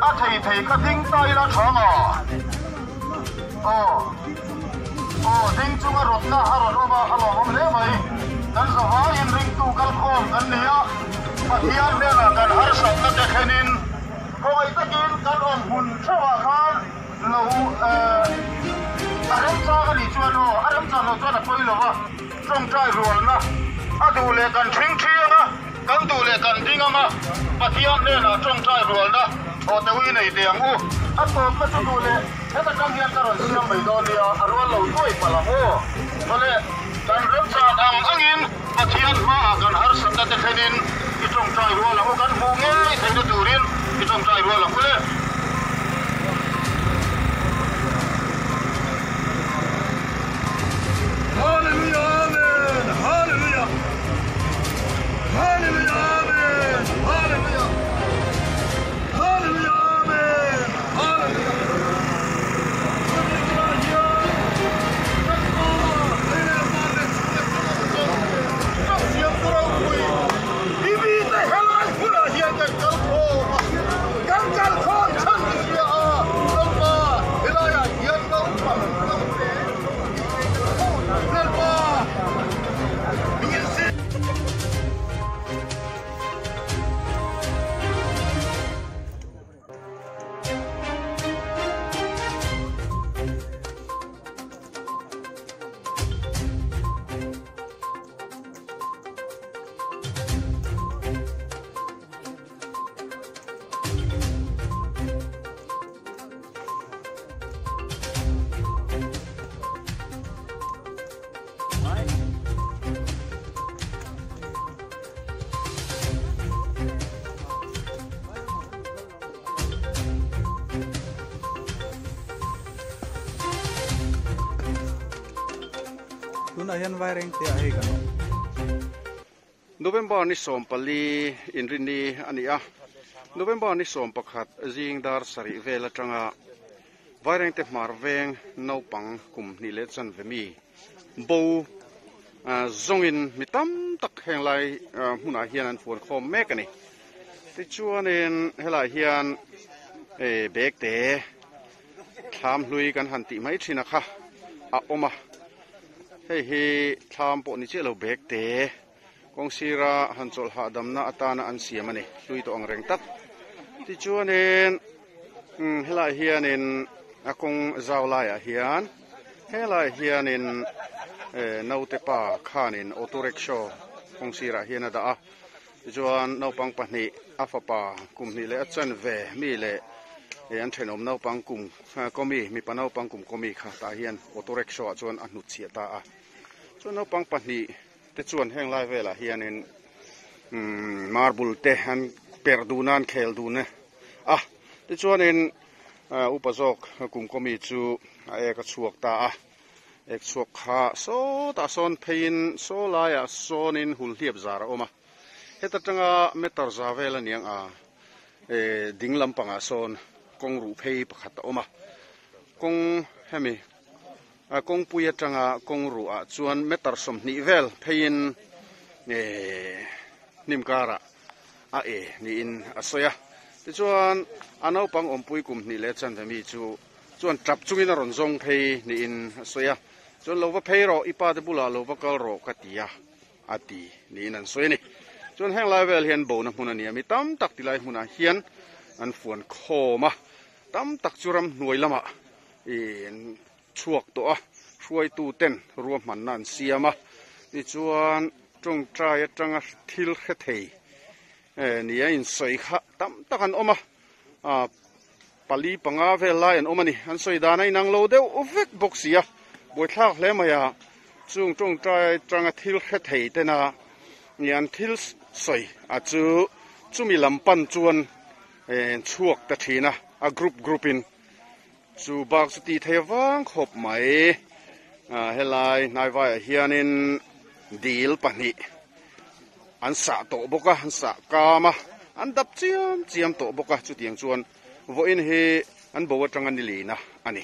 a thei ka ding tai la thang a ding chunga rotna a rot oma alom le mai kan zawa in ring tu kal khom kan nia pathian ne la kan har sak na dekhenin khoi takin kan hmun thawa khan lo aram cha ga ni chuan o aram cha lo chuan a poi lo wa trong trai rual na a du le kan thing thianga kan du le kan dingama pathian ne la trong trai rual na o te wi nei diang u a to ma chu du le heta kan hian ka ron siam mai do nia a rual lo toi pala ho tole kan rem cha dang angin pathian ma kan har sak na dekhenin ki trong trai rual lo kan hmu nge thei na turin ki trong trai rual lo kule Hallelujah, amen. Hallelujah. Hallelujah, amen. Hallelujah. Hallelujah, amen. Hallelujah. Ayan Vairengte ahi kan. November ni sompali inrinni ania. November ni sompakhat jing darh sari vela tanga. Vairengte veng naupang kum ni le chan vemi. Bo zongin mitam tak henglai huna hian an fuan khom mekani. Ti chuanin helai hian bekte tham hlui kan hanti mai thina kha a oma hei tham po ni che lo bek te kong sira han chol ha damna atana an siam ani hlui to ang reng tak ti chuanin helai hianin akong zawlai a hian helai hianin naute pa khanin auto rickshaw kong sira hian ada a chuan naupang pahnih afapa kumni le achan ve mi le an thenom naupang kum komi mi panaupang kum komi kha ta hian auto rickshaw chuan a hnut chia ta a chuan naupang pahnih te chuan henglai vela hianin marble te an perdunan khel dune te chuanin upazok kum komi chu a eka chuak ta a ek chuak kha so ta son phein so laia sonin hul hiap zara oma heta tanga metar zavel aniang a ding lampanga son kong ru phei pakhat oma kong hemi kong puya tanga kong ru a chuan metar som ni vel phein nimkara a ni in asoya ti chuan anau pang ompui kum ni le chan mi chu chuan trap chungin a ron zong phei ni in asoya chuan lova phei ro ipa te bula lova kal ro katia ati ni in an soini chuan heng lai vel hian bona hmun ania mi tam tak tilai hmuna hian an fuan khoma tam tak churam hnuai lama in chuak to a hruai tu ten ruam man nan siama ti chuan tung trai atanga thil khe thei ni a in soi kha tam tak an oma pali panga vel lai an omani an soi da nai nang lo deu ovek boxia boi thlak hle maya chung tung trai tanga thil khe thei tena nian thil soi a chu mi lampan chuan chuak ta thina a groupin chu bak chu ti thewang khop mai helai nai vai hianin dil pani an sa to boka an sa kama an dap chiam to boka chu tiang chuan vo in he an bo atanga ni lina ani